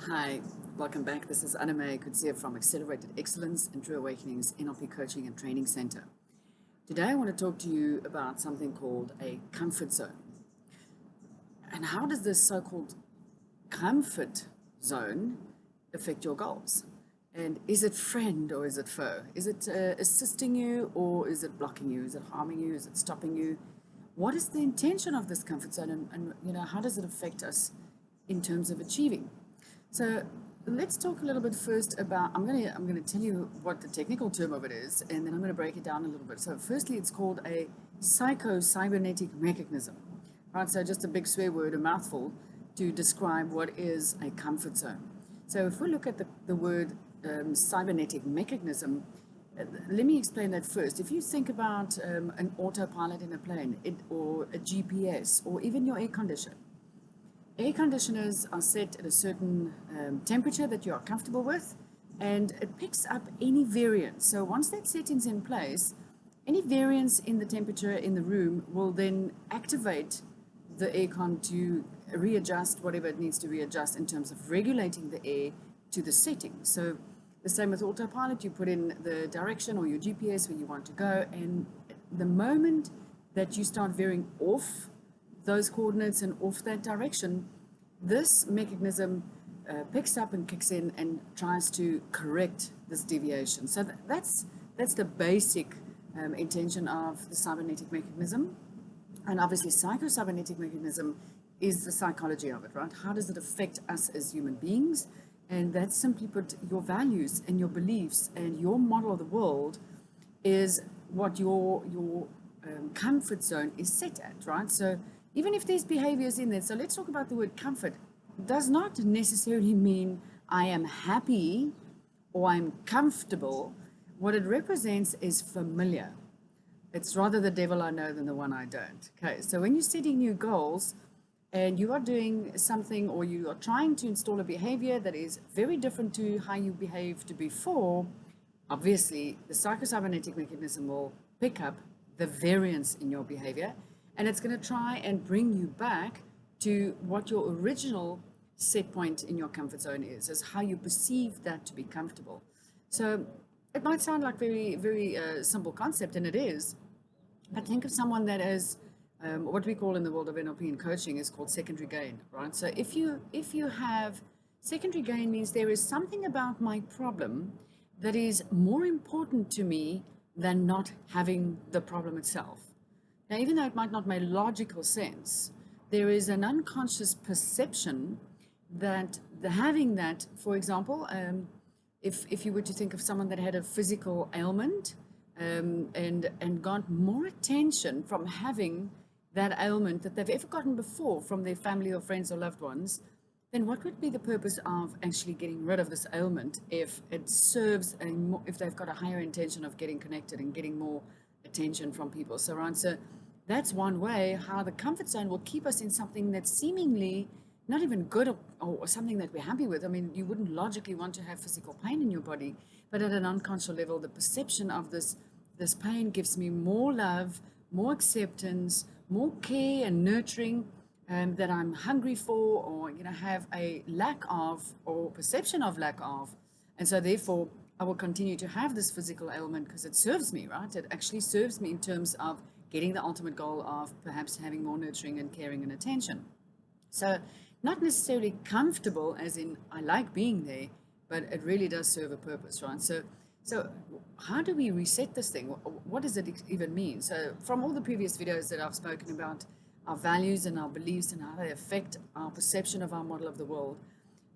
Hi, welcome back. This is Anime Kutsia from Accelerated Excellence and True Awakenings NLP Coaching and Training Center. Today I want to talk to you about something called a comfort zone. And how does this so-called comfort zone affect your goals? And is it friend or is it foe? Is it assisting you or is it blocking you? Is it harming you? Is it stopping you? What is the intention of this comfort zone and how does it affect us in terms of achieving? So let's talk a little bit first about, I'm gonna tell you what the technical term of it is, and then I'm gonna break it down a little bit. So firstly, it's called a psycho-cybernetic mechanism, right? So just a big swear word, a mouthful, to describe what is a comfort zone. So if we look at the word cybernetic mechanism, let me explain that first. If you think about an autopilot in a plane, or a GPS, or even your air conditioner, air conditioners are set at a certain temperature that you are comfortable with, and it picks up any variance. So once that setting's in place, any variance in the temperature in the room will then activate the aircon to readjust whatever it needs to readjust in terms of regulating the air to the setting. So the same with autopilot, you put in the direction or your GPS where you want to go, and the moment that you start veering off those coordinates and off that direction, this mechanism picks up and kicks in and tries to correct this deviation. So that's the basic intention of the cybernetic mechanism. And obviously, psycho-cybernetic mechanism is the psychology of it, right? How does it affect us as human beings? And that's simply put, your values and your beliefs and your model of the world is what your comfort zone is set at, right? So even if there's behaviors in there, so let's talk about the word comfort. It does not necessarily mean I am happy or I'm comfortable. What it represents is familiar. It's rather the devil I know than the one I don't. Okay, so when you're setting new goals and you are doing something or you are trying to install a behavior that is very different to how you behaved before, obviously the psycho-cybernetic mechanism will pick up the variance in your behavior, and it's going to try and bring you back to what your original set point in your comfort zone is how you perceive that to be comfortable. So it might sound like very, very simple concept, and it is. But think of someone that is what we call in the world of NLP and coaching is called secondary gain, right? So if you have secondary gain, means there is something about my problem that is more important to me than not having the problem itself. Now, even though it might not make logical sense, there is an unconscious perception that having that, for example, if you were to think of someone that had a physical ailment and got more attention from having that ailment that they've ever gotten before from their family or friends or loved ones, then what would be the purpose of actually getting rid of this ailment if it serves if they've got a higher intention of getting connected and getting more attention from people? So, right, so that's one way how the comfort zone will keep us in something that's seemingly not even good or something that we're happy with. I mean, you wouldn't logically want to have physical pain in your body, but at an unconscious level, the perception of this pain gives me more love, more acceptance, more care and nurturing that I'm hungry for, or have a lack of or perception of lack of, and so therefore I will continue to have this physical ailment because it serves me, right? It actually serves me in terms of getting the ultimate goal of perhaps having more nurturing and caring and attention. So not necessarily comfortable as in I like being there, but it really does serve a purpose, right? So how do we reset this thing? What does it even mean? So from all the previous videos that I've spoken about our values and our beliefs and how they affect our perception of our model of the world,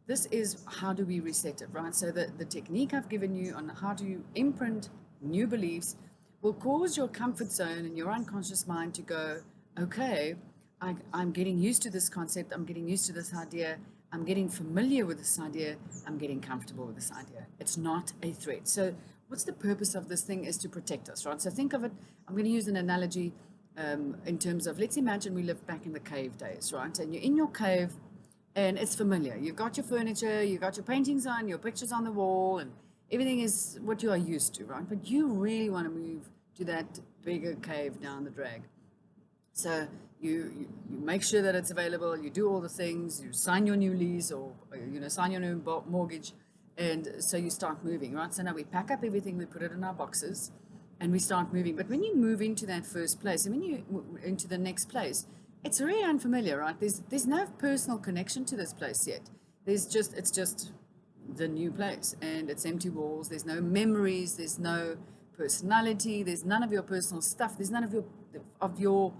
this is how do we reset it, right? So the technique I've given you on how to imprint new beliefs will cause your comfort zone and your unconscious mind to go, okay, I'm getting used to this concept, I'm getting used to this idea, I'm getting familiar with this idea, I'm getting comfortable with this idea. It's not a threat. So what's the purpose of this thing is to protect us, right? So think of it, I'm going to use an analogy in terms of, let's imagine we lived back in the cave days, right? And you're in your cave and it's familiar. You've got your furniture, you've got your paintings on, your pictures on the wall, and everything is what you are used to, right? But you really want to move to that bigger cave down the drag. So you make sure that it's available, you do all the things, you sign your new lease or sign your new mortgage, and so you start moving, right? So now we pack up everything, we put it in our boxes, and we start moving. But when you move into that first place, and when you move into the next place, it's very unfamiliar, right? There's no personal connection to this place yet. It's just the new place, and it's empty walls. There's no memories. There's no personality. There's none of your personal stuff. There's none of your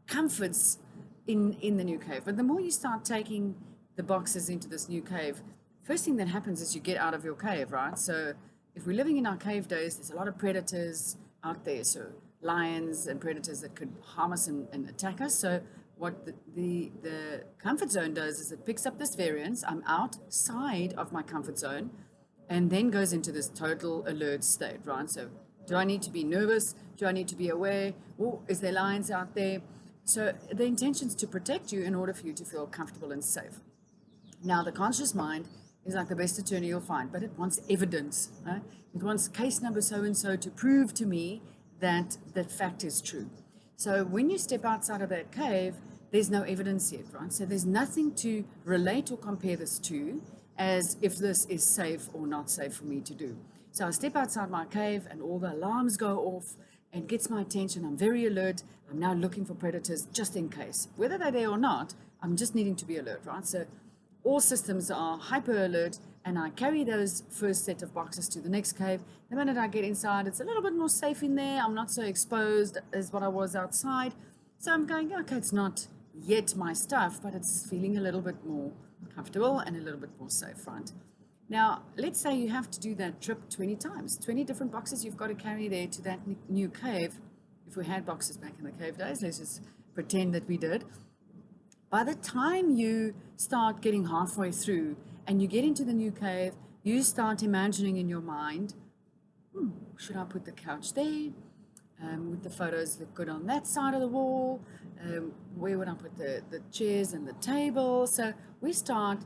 comforts in the new cave. But the more you start taking the boxes into this new cave, first thing that happens is you get out of your cave, right? So if we're living in our cave days, there's a lot of predators out there. So lions and predators that could harm us and attack us. So what the comfort zone does is it picks up this variance. I'm outside of my comfort zone and then goes into this total alert state, right? So do I need to be nervous? Do I need to be aware? Oh, is there lions out there? So the intention is to protect you in order for you to feel comfortable and safe. Now, the conscious mind is like the best attorney you'll find, but it wants evidence. Right? It wants case number so-and-so to prove to me that that fact is true. So when you step outside of that cave, there's no evidence yet, right? So there's nothing to relate or compare this to as if this is safe or not safe for me to do. So I step outside my cave and all the alarms go off and gets my attention. I'm very alert. I'm now looking for predators just in case. Whether they're there or not, I'm just needing to be alert, right? So all systems are hyper alert, and I carry those first set of boxes to the next cave. The minute I get inside, it's a little bit more safe in there. I'm not so exposed as what I was outside. So I'm going, okay, it's not yet my stuff, but it's feeling a little bit more comfortable and a little bit more safe, right? Now, let's say you have to do that trip 20 times, 20 different boxes you've got to carry there to that new cave. If we had boxes back in the cave days, let's just pretend that we did. By the time you start getting halfway through and you get into the new cave, you start imagining in your mind, should I put the couch there? Would the photos look good on that side of the wall? Where would I put the chairs and the table? So we start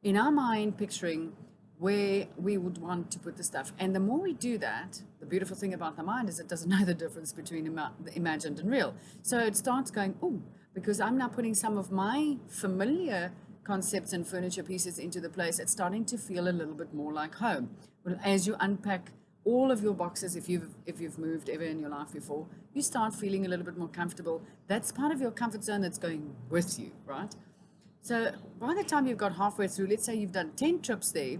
in our mind picturing where we would want to put the stuff. And the more we do that, the beautiful thing about the mind is it doesn't know the difference between the imagined and real. So it starts going, because I'm now putting some of my familiar concepts and furniture pieces into the place, it's starting to feel a little bit more like home. Well, as you unpack all of your boxes, if you've moved ever in your life before, you start feeling a little bit more comfortable. That's part of your comfort zone that's going with you, right? So by the time you've got halfway through, let's say you've done 10 trips there,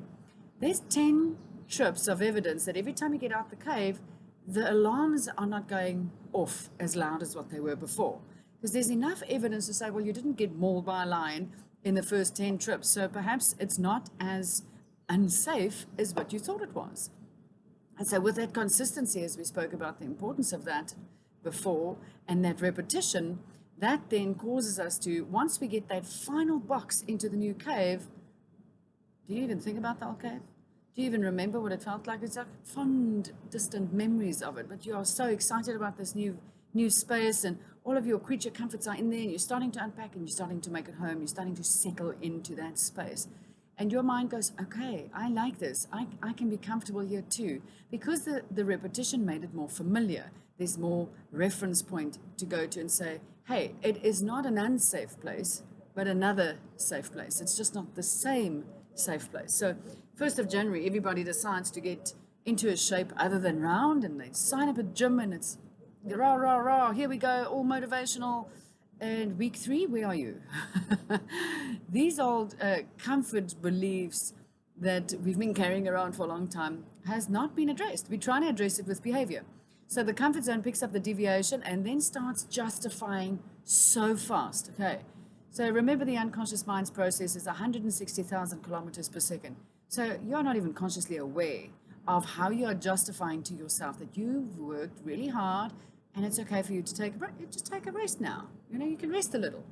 there's 10 trips of evidence that every time you get out the cave, the alarms are not going off as loud as what they were before. Because there's enough evidence to say, well, you didn't get mauled by a lion in the first 10 trips, so perhaps it's not as unsafe as what you thought it was. And so with that consistency, as we spoke about the importance of that before, and that repetition, that then causes us to, once we get that final box into the new cave, do you even think about the old cave? Do you even remember what it felt like? It's like fond, distant memories of it, but you are so excited about this new space, and all of your creature comforts are in there, and you're starting to unpack, and you're starting to make it home, you're starting to settle into that space. And your mind goes, okay, I like this. I can be comfortable here too. Because the repetition made it more familiar, there's more reference point to go to and say, hey, it is not an unsafe place, but another safe place. It's just not the same safe place. So 1st of January, everybody decides to get into a shape other than round, and they sign up at gym, and it's rah, rah, rah, here we go, all motivational. And week 3, where are you? These old comfort beliefs that we've been carrying around for a long time has not been addressed. We're trying to address it with behavior. So the comfort zone picks up the deviation and then starts justifying so fast. Okay, so remember the unconscious mind's process is 160,000 kilometers per second. So you're not even consciously aware of how you are justifying to yourself that you've worked really hard and it's okay for you to take a break. Just take a rest now. You can rest a little.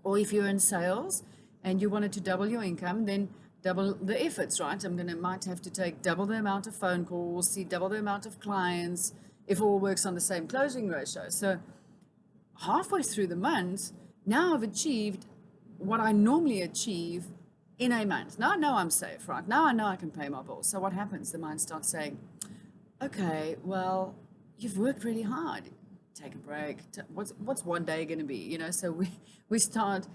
Or if you're in sales and you wanted to double your income, then double the efforts, right? Might have to take double the amount of phone calls, see double the amount of clients, if all works on the same closing ratio. So halfway through the month, now I've achieved what I normally achieve in a month. Now I know I'm safe, right? Now I know I can pay my bills. So what happens? The mind starts saying, okay, well, you've worked really hard. take a break. What's one day going to be? So we start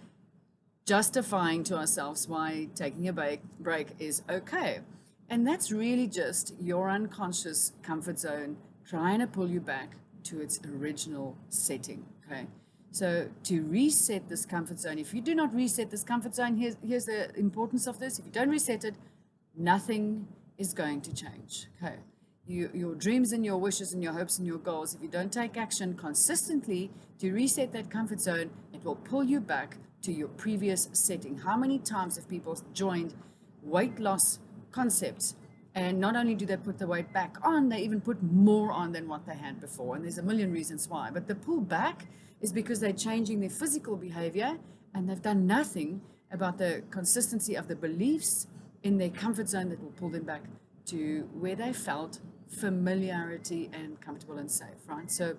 justifying to ourselves why taking a break is okay. And that's really just your unconscious comfort zone trying to pull you back to its original setting. Okay. So to reset this comfort zone, if you do not reset this comfort zone, here's the importance of this. If you don't reset it, nothing is going to change. Okay. Your dreams and your wishes and your hopes and your goals, if you don't take action consistently to reset that comfort zone, it will pull you back to your previous setting. How many times have people joined weight loss concepts, and not only do they put the weight back on, they even put more on than what they had before? And there's a million reasons why. But the pull back is because they're changing their physical behavior, and they've done nothing about the consistency of the beliefs in their comfort zone that will pull them back to where they felt familiarity and comfortable and safe, right? So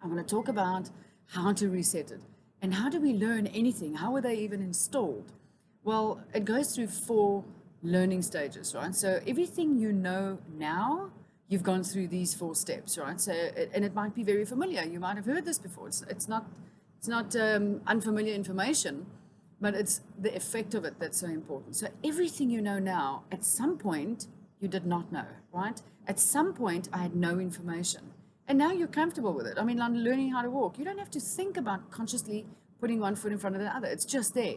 I'm going to talk about how to reset it. And how do we learn anything? How are they even installed? Well, it goes through 4 learning stages, right? So everything you know now, you've gone through these 4 steps, right? So, and it might be very familiar. You might have heard this before. It's not unfamiliar information, but it's the effect of it that's so important. So everything you know now, at some point, you did not know, right? At some point, I had no information. And now you're comfortable with it. I mean, like learning how to walk, you don't have to think about consciously putting one foot in front of the other. It's just there.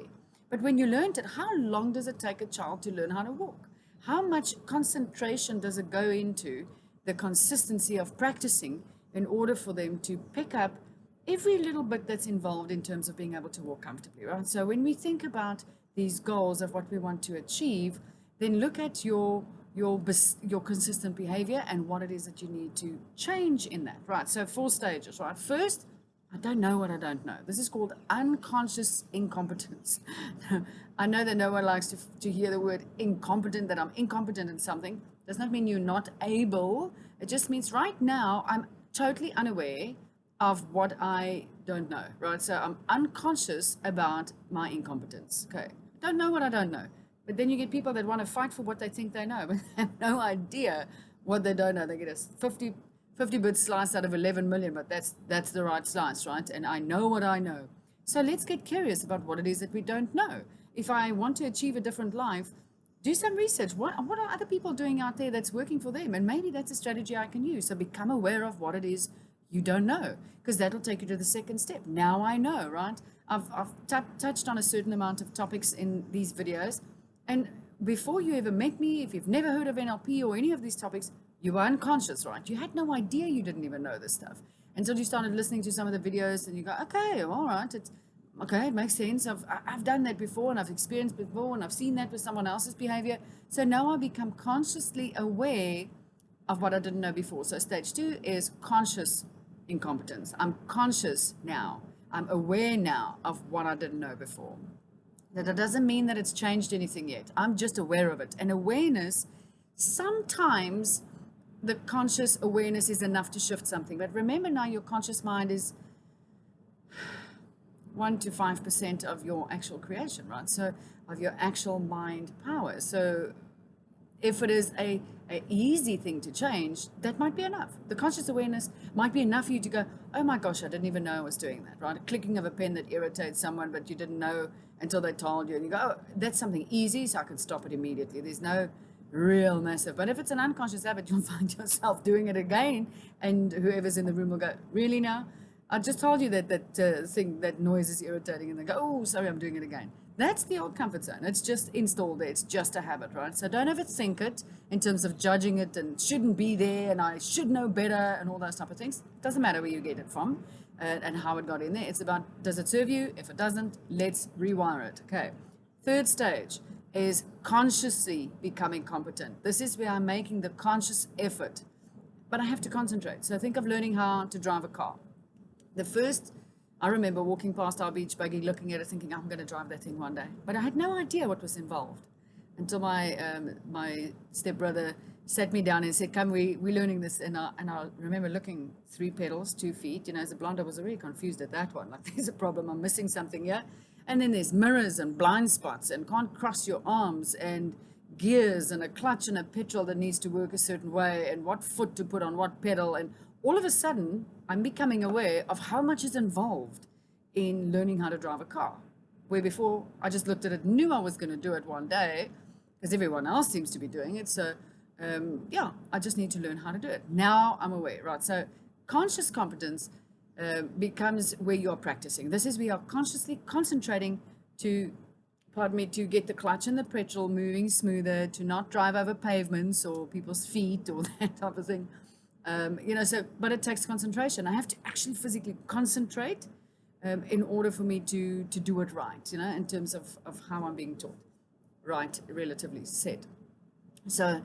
But when you learned it, how long does it take a child to learn how to walk? How much concentration does it go into the consistency of practicing in order for them to pick up every little bit that's involved in terms of being able to walk comfortably, right? So when we think about these goals of what we want to achieve, then look at your consistent behavior and what it is that you need to change in that, right? So 4 stages, right? First, I don't know what I don't know. This is called unconscious incompetence. I know that no one likes to hear the word incompetent, that I'm incompetent in something. Does not mean you're not able. It just means right now I'm totally unaware of what I don't know, right? So I'm unconscious about my incompetence. Okay. I don't know what I don't know. But then you get people that want to fight for what they think they know, but they have no idea what they don't know. They get a 50-bit slice out of 11 million, but that's the right slice, right? And I know what I know. So let's get curious about what it is that we don't know. If I want to achieve a different life, do some research. What are other people doing out there that's working for them? And maybe that's a strategy I can use. So become aware of what it is you don't know, because that'll take you to the second step. Now I know, right? I've touched on a certain amount of topics in these videos. And before you ever met me, if you've never heard of NLP or any of these topics, you were unconscious, right? You had no idea, you didn't even know this stuff until you started listening to some of the videos, and you go, okay, all right, it makes sense. I've done that before, and I've experienced before, and I've seen that with someone else's behavior. So now I become consciously aware of what I didn't know before. So stage 2 is conscious incompetence. I'm conscious now. I'm aware now of what I didn't know before. That doesn't mean that it's changed anything yet. I'm just aware of it. And awareness, sometimes the conscious awareness is enough to shift something. But remember now, your conscious mind is 1 to 5% of your actual creation, right? So of your actual mind power. So if it is a easy thing to change, that might be enough. The conscious awareness might be enough for you to go, oh my gosh, I didn't even know I was doing that, right? A clicking of a pen that irritates someone, but you didn't know until they told you. And you go, oh, that's something easy, so I can stop it immediately. There's no real massive. But if it's an unconscious habit, you'll find yourself doing it again. And whoever's in the room will go, really now? I just told you that noise is irritating. And they go, oh, sorry, I'm doing it again. That's the old comfort zone. It's just installed there. It's just a habit, right? So don't overthink it in terms of judging it and shouldn't be there and I should know better and all those type of things. It doesn't matter where you get it from and how it got in there. It's about, does it serve you? If it doesn't, let's rewire it. Okay. Third stage is consciously becoming competent. This is where I'm making the conscious effort, but I have to concentrate. So think of learning how to drive a car. I remember walking past our beach buggy, looking at it, thinking, I'm going to drive that thing one day. But I had no idea what was involved until my stepbrother sat me down and said, come, we're learning this. And I remember looking, 3 pedals, 2 feet. As a blonde, I was already confused at that one. Like, there's a problem. I'm missing something here. And then there's mirrors and blind spots and can't cross your arms and gears and a clutch and a petrol that needs to work a certain way and what foot to put on what pedal and all of a sudden I'm becoming aware of how much is involved in learning how to drive a car. Where before I just looked at it, knew I was going to do it one day because everyone else seems to be doing it. So yeah, I just need to learn how to do it. Now I'm aware, right? So conscious competence becomes where you're practicing. This is where you're consciously concentrating to, pardon me, to get the clutch and the petrol moving smoother, to not drive over pavements or people's feet or that type of thing. But it takes concentration. I have to actually physically concentrate in order for me to do it right, in terms of how I'm being taught, right, relatively said. So,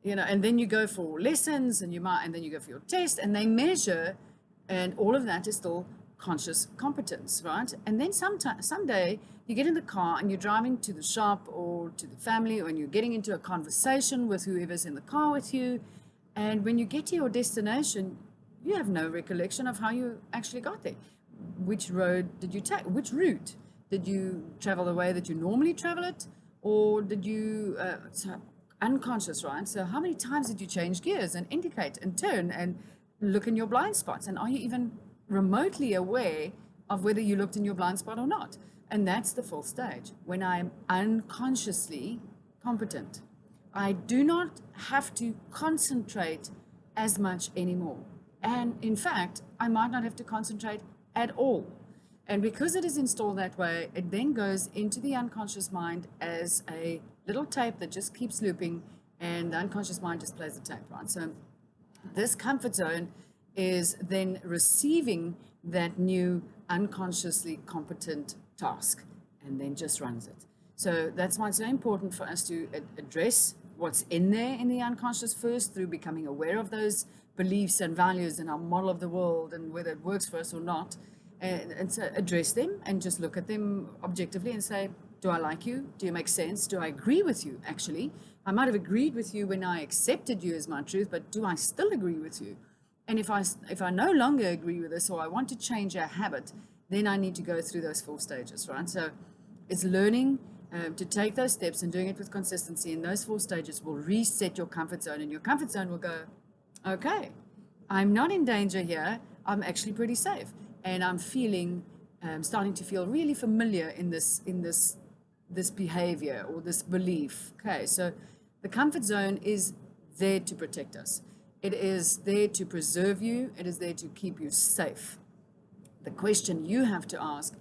and then you go for lessons and then you go for your test and they measure, and all of that is still conscious competence, right? And then someday you get in the car and you're driving to the shop or to the family, or you're getting into a conversation with whoever's in the car with you. And when you get to your destination, you have no recollection of how you actually got there. Which road did you take? Which route? Did you travel the way that you normally travel it? Or did you, unconscious, right? So how many times did you change gears and indicate and turn and look in your blind spots? And are you even remotely aware of whether you looked in your blind spot or not? And that's the fourth stage, when I am unconsciously competent. I do not have to concentrate as much anymore. And in fact, I might not have to concentrate at all. And because it is installed that way, it then goes into the unconscious mind as a little tape that just keeps looping, and the unconscious mind just plays the tape, right? So this comfort zone is then receiving that new unconsciously competent task and then just runs it. So that's why it's so important for us to address what's in there in the unconscious first, through becoming aware of those beliefs and values and our model of the world and whether it works for us or not. And so address them and just look at them objectively and say, do I like you? Do you make sense? Do I agree with you? Actually, I might have agreed with you when I accepted you as my truth, but do I still agree with you? And if I no longer agree with this, or I want to change a habit, then I need to go through those 4 stages, right? So it's learning to take those steps and doing it with consistency. And those 4 stages will reset your comfort zone, and your comfort zone will go, okay, I'm not in danger here. I'm actually pretty safe. And I'm feeling, starting to feel really familiar in this behavior or this belief. Okay, so the comfort zone is there to protect us. It is there to preserve you. It is there to keep you safe. The question you have to ask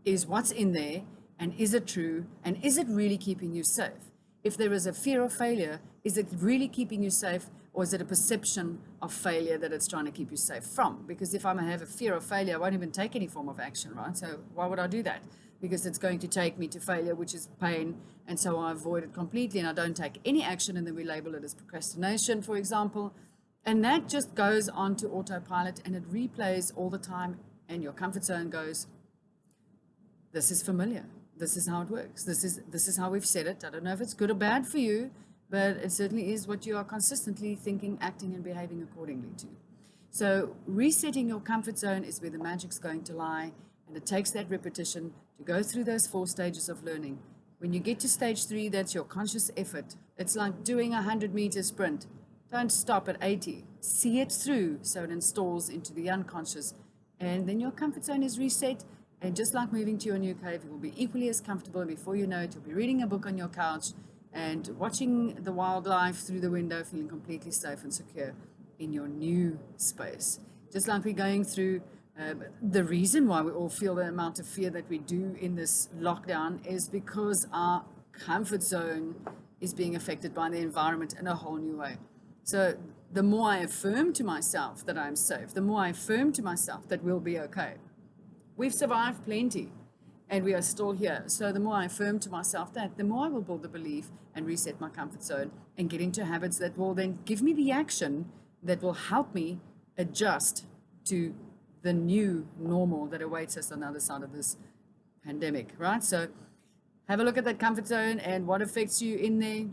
is, what's in there, and is it true, and is it really keeping you safe? If there is a fear of failure, is it really keeping you safe, or is it a perception of failure that it's trying to keep you safe from? Because if I have a fear of failure, I won't even take any form of action, right? So why would I do that? Because it's going to take me to failure, which is pain, and so I avoid it completely and I don't take any action, and then we label it as procrastination, for example. And that just goes on to autopilot, and it replays all the time, and your comfort zone goes, this is familiar. This is how it works. This is how we've said it. I don't know if it's good or bad for you, but it certainly is what you are consistently thinking, acting, and behaving accordingly to. So resetting your comfort zone is where the magic's going to lie, and it takes that repetition to go through those 4 stages of learning. When you get to stage 3, that's your conscious effort. It's like doing a 100-meter sprint. Don't stop at 80. See it through so it installs into the unconscious, and then your comfort zone is reset. And just like moving to your new cave, it will be equally as comfortable. And before you know it, you'll be reading a book on your couch and watching the wildlife through the window, feeling completely safe and secure in your new space. Just like we're going through, the reason why we all feel the amount of fear that we do in this lockdown is because our comfort zone is being affected by the environment in a whole new way. So the more I affirm to myself that I'm safe, the more I affirm to myself that we'll be okay. We've survived plenty, and we are still here. So the more I affirm to myself that, the more I will build the belief and reset my comfort zone and get into habits that will then give me the action that will help me adjust to the new normal that awaits us on the other side of this pandemic, right? So have a look at that comfort zone and what affects you in there.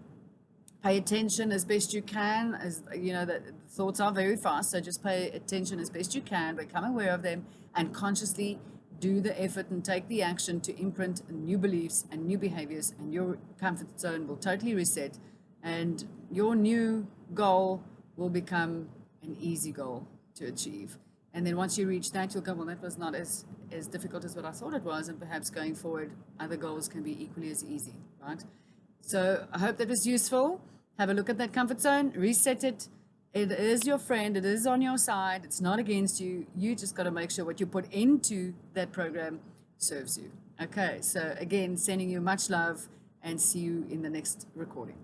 Pay attention as best you can. As you know, the thoughts are very fast, so just pay attention as best you can, become aware of them, and consciously do the effort and take the action to imprint new beliefs and new behaviors, and your comfort zone will totally reset, and your new goal will become an easy goal to achieve. And then once you reach that, you'll go, well, that was not as difficult as what I thought it was. And perhaps going forward, other goals can be equally as easy, right? So I hope that was useful. Have a look at that comfort zone, reset it. It is your friend. It is on your side. It's not against you. You just got to make sure what you put into that program serves you. Okay, so again, sending you much love and see you in the next recording.